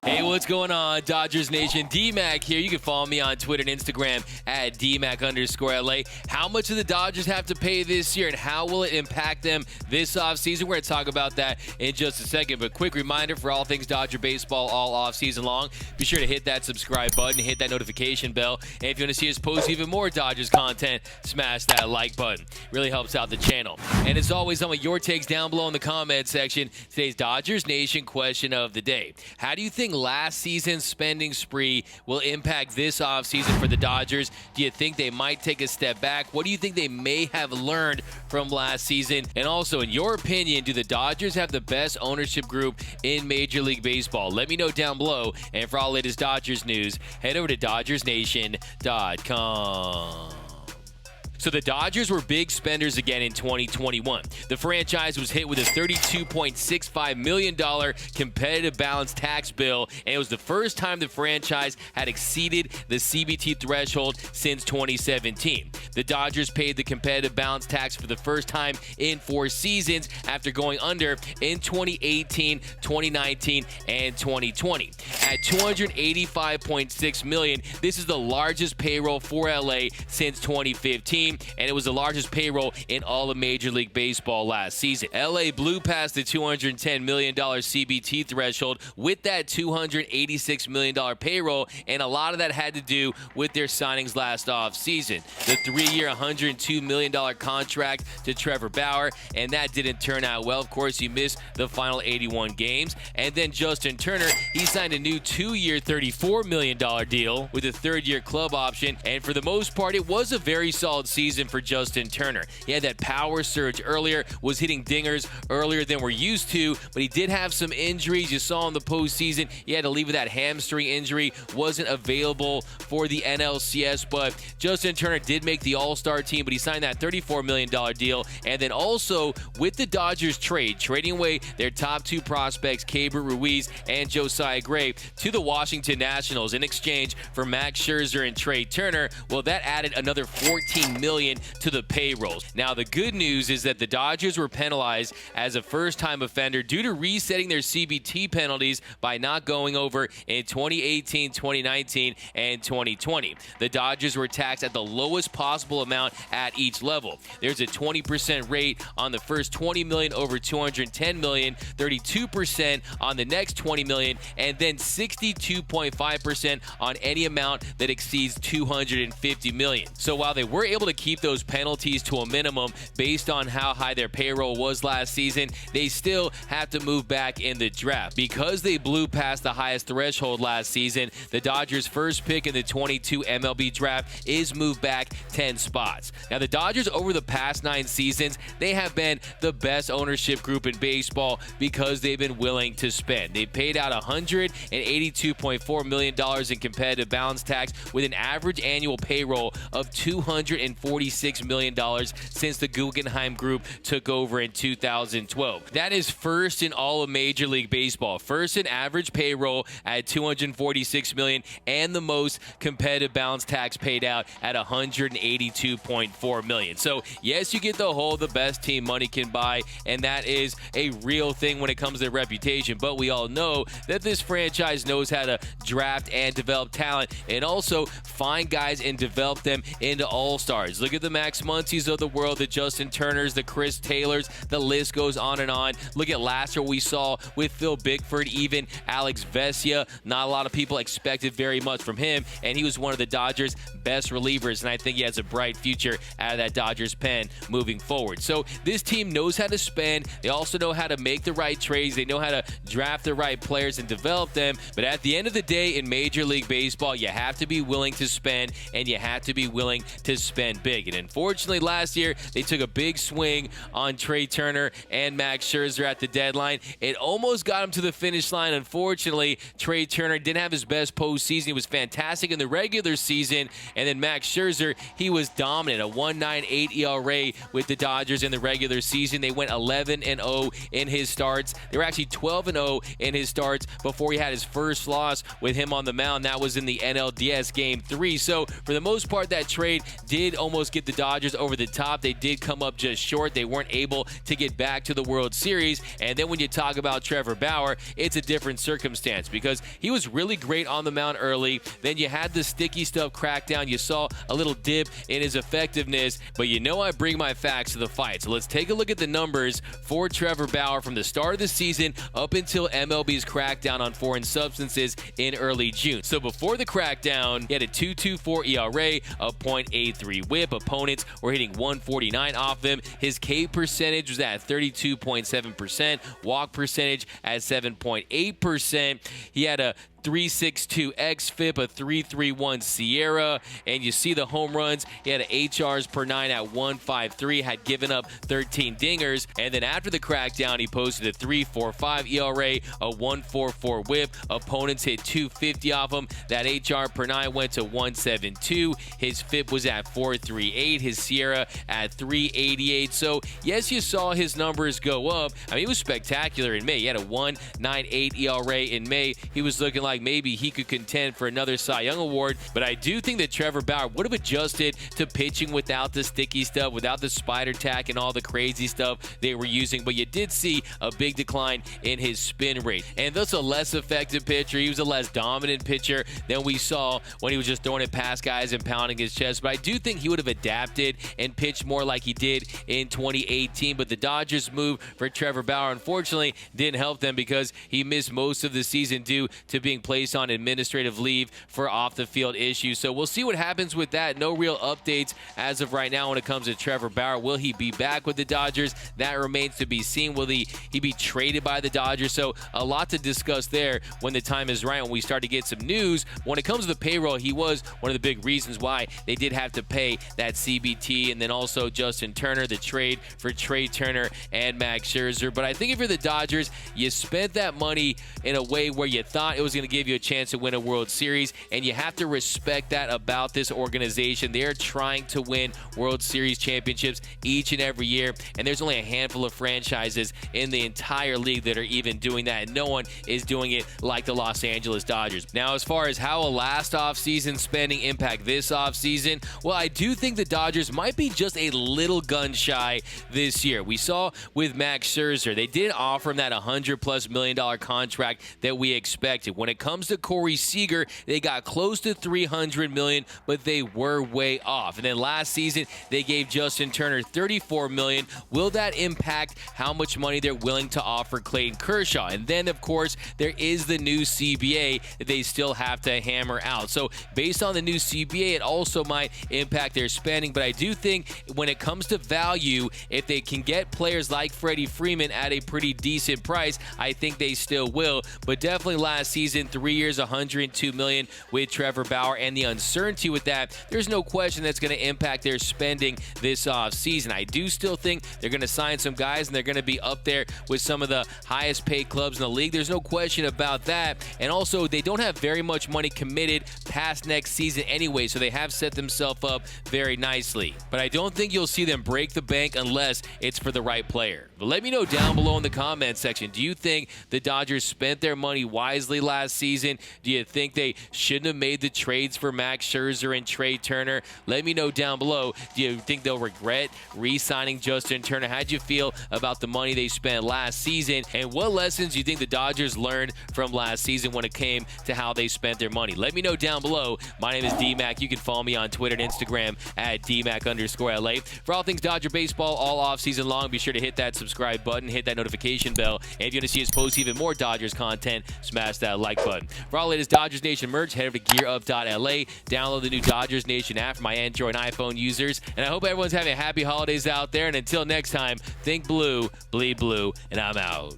Hey, what's going on, Dodgers Nation? D-Mac here. You can follow me on Twitter and Instagram at DMac_LA. How much do the Dodgers have to pay this year, and how will it impact them this offseason? We're going to talk about that in just a second. But quick reminder for all things Dodger baseball all offseason long, be sure to hit that subscribe button, hit that notification bell. And if you want to see us post even more Dodgers content, smash that like button. Really helps out the channel. And as always, I want your takes down below in the comment section. Today's Dodgers Nation question of the day. How do you think last season's spending spree will impact this offseason for the Dodgers? Do you think they might take a step back? What do you think they may have learned from last season? And also, in your opinion, do the Dodgers have the best ownership group in Major League Baseball? Let me know down below. And for all latest Dodgers news, head over to DodgersNation.com. So the Dodgers were big spenders again in 2021. The franchise was hit with a $32.65 million competitive balance tax bill, and it was the first time the franchise had exceeded the CBT threshold since 2017. The Dodgers paid the competitive balance tax for the first time in 4 seasons after going under in 2018, 2019, and 2020. At $285.6 million, this is the largest payroll for LA since 2015. And it was the largest payroll in all of Major League Baseball last season. LA blew past the $210 million CBT threshold with that $286 million payroll, and a lot of that had to do with their signings last offseason. The 3-year, $102 million contract to Trevor Bauer, and that didn't turn out well. Of course, he missed the final 81 games. And then Justin Turner, he signed a new 2-year, $34 million deal with a 3rd-year club option, and for the most part, it was a very solid season for Justin Turner. He had that power surge earlier, was hitting dingers earlier than we're used to, but he did have some injuries. You saw in the postseason, he had to leave with that hamstring injury, wasn't available for the NLCS, but Justin Turner did make the All-Star team, but he signed that $34 million deal. And then also with the Dodgers trading away their top 2 prospects, Keibert Ruiz and Josiah Gray, to the Washington Nationals in exchange for Max Scherzer and Trea Turner. Well, that added another $14 million to the payrolls. Now, the good news is that the Dodgers were penalized as a first-time offender due to resetting their CBT penalties by not going over in 2018, 2019, and 2020. The Dodgers were taxed at the lowest possible amount at each level. There's a 20% rate on the first $20 million over $210 million, 32% on the next $20 million, and then 62.5% on any amount that exceeds $250 million. So while they were able to keep those penalties to a minimum based on how high their payroll was last season, they still have to move back in the draft. Because they blew past the highest threshold last season, the Dodgers' first pick in the 22 MLB draft is moved back 10 spots. Now, the Dodgers over the past 9 seasons, they have been the best ownership group in baseball because they've been willing to spend. They paid out $182.4 million in competitive balance tax with an average annual payroll of $246 million since the Guggenheim Group took over in 2012. That is first in all of Major League Baseball. First in average payroll at $246 million, and the most competitive balance tax paid out at $182.4 million. So yes, you get the best team money can buy, and that is a real thing when it comes to their reputation. But we all know that this franchise knows how to draft and develop talent, and also find guys and develop them into all-stars. Look at the Max Muncies of the world, the Justin Turners, the Chris Taylors, the list goes on and on. Look at last year we saw with Phil Bickford, even Alex Vesia. Not a lot of people expected very much from him, and he was one of the Dodgers' best relievers, and I think he has a bright future out of that Dodgers pen moving forward. So this team knows how to spend. They also know how to make the right trades. They know how to draft the right players and develop them. But at the end of the day, in Major League Baseball, you have to be willing to spend, and you have to be willing to spend big. And unfortunately, last year, they took a big swing on Trea Turner and Max Scherzer at the deadline. It almost got him to the finish line. Unfortunately, Trea Turner didn't have his best postseason. He was fantastic in the regular season. And then Max Scherzer, he was dominant, a 1.98 ERA with the Dodgers in the regular season. They went 11-0 in his starts. They were actually 12-0 in his starts before he had his first loss with him on the mound. That was in the NLDS Game 3. So for the most part, that trade did almost almost get the Dodgers over the top. They did come up just short. They weren't able to get back to the World Series. And then when you talk about Trevor Bauer, it's a different circumstance because he was really great on the mound early. Then you had the sticky stuff crackdown. You saw a little dip in his effectiveness, but you know I bring my facts to the fight. So let's take a look at the numbers for Trevor Bauer from the start of the season up until MLB's crackdown on foreign substances in early June. So before the crackdown, he had a 2.24 ERA, a .83 whip. Opponents were hitting 149 off him. His K percentage was at 32.7%, walk percentage at 7.8%. He had a 3.62 xFIP, a 3.31 Sierra, and you see the home runs. He had HRs per 9 at 1.53, had given up 13 dingers, and then after the crackdown, he posted a 3.45 ERA, a 1.44 whip. Opponents hit 250 off him. That HR per 9 went to 1.72. His FIP was at 4.38. His Sierra at 3.88. So yes, you saw his numbers go up. I mean, it was spectacular in May. He had a 1.98 ERA in May. He was looking like maybe he could contend for another Cy Young Award, but I do think that Trevor Bauer would have adjusted to pitching without the sticky stuff, without the spider tack and all the crazy stuff they were using, but you did see a big decline in his spin rate, and thus a less effective pitcher. He was a less dominant pitcher than we saw when he was just throwing it past guys and pounding his chest, but I do think he would have adapted and pitched more like he did in 2018, but the Dodgers' move for Trevor Bauer unfortunately didn't help them because he missed most of the season due to being placed on administrative leave for off-the-field issues. So we'll see what happens with that. No real updates as of right now when it comes to Trevor Bauer. Will he be back with the Dodgers? That remains to be seen. Will he be traded by the Dodgers? So a lot to discuss there when the time is right, when we start to get some news. When it comes to the payroll, he was one of the big reasons why they did have to pay that CBT, and then also Justin Turner, the trade for Trea Turner and Max Scherzer. But I think if you're the Dodgers, you spent that money in a way where you thought it was going to give you a chance to win a World Series, and you have to respect that about this organization. They're trying to win World Series championships each and every year, and there's only a handful of franchises in the entire league that are even doing that, and no one is doing it like the Los Angeles Dodgers. Now, as far as how will last offseason spending impact this offseason, well, I do think the Dodgers might be just a little gun shy this year. We saw with Max Scherzer, they didn't offer him that $100+ million contract that we expected. When it comes to Corey Seager, they got close to $300 million, but they were way off. And then last season, they gave Justin Turner $34 million. Will that impact how much money they're willing to offer Clayton Kershaw? And then, of course, there is the new CBA that they still have to hammer out. So based on the new CBA, it also might impact their spending. But I do think when it comes to value, if they can get players like Freddie Freeman at a pretty decent price, I think they still will. But definitely last season, 3 years, $102 million with Trevor Bauer, and the uncertainty with that, there's no question that's going to impact their spending this offseason. I do still think they're going to sign some guys, and they're going to be up there with some of the highest paid clubs in the league. There's no question about that. And also, they don't have very much money committed past next season anyway, so they have set themselves up very nicely. But I don't think you'll see them break the bank unless it's for the right player. But let me know down below in the comments section, do you think the Dodgers spent their money wisely last season? Do you think they shouldn't have made the trades for Max Scherzer and Trea Turner? Let me know down below. Do you think they'll regret re-signing Justin Turner? How'd you feel about the money they spent last season? And what lessons do you think the Dodgers learned from last season when it came to how they spent their money? Let me know down below. My name is D-Mac. You can follow me on Twitter and Instagram at DMac_LA. For all things Dodger baseball all off-season long, be sure to hit that subscribe button, hit that notification bell, and if you want to see us post even more Dodgers content, smash that like button. For all latest Dodgers Nation merch, head over to gearup.la. Download the new Dodgers Nation app for my Android and iPhone users. And I hope everyone's having happy holidays out there. And until next time, think blue, bleed blue, and I'm out.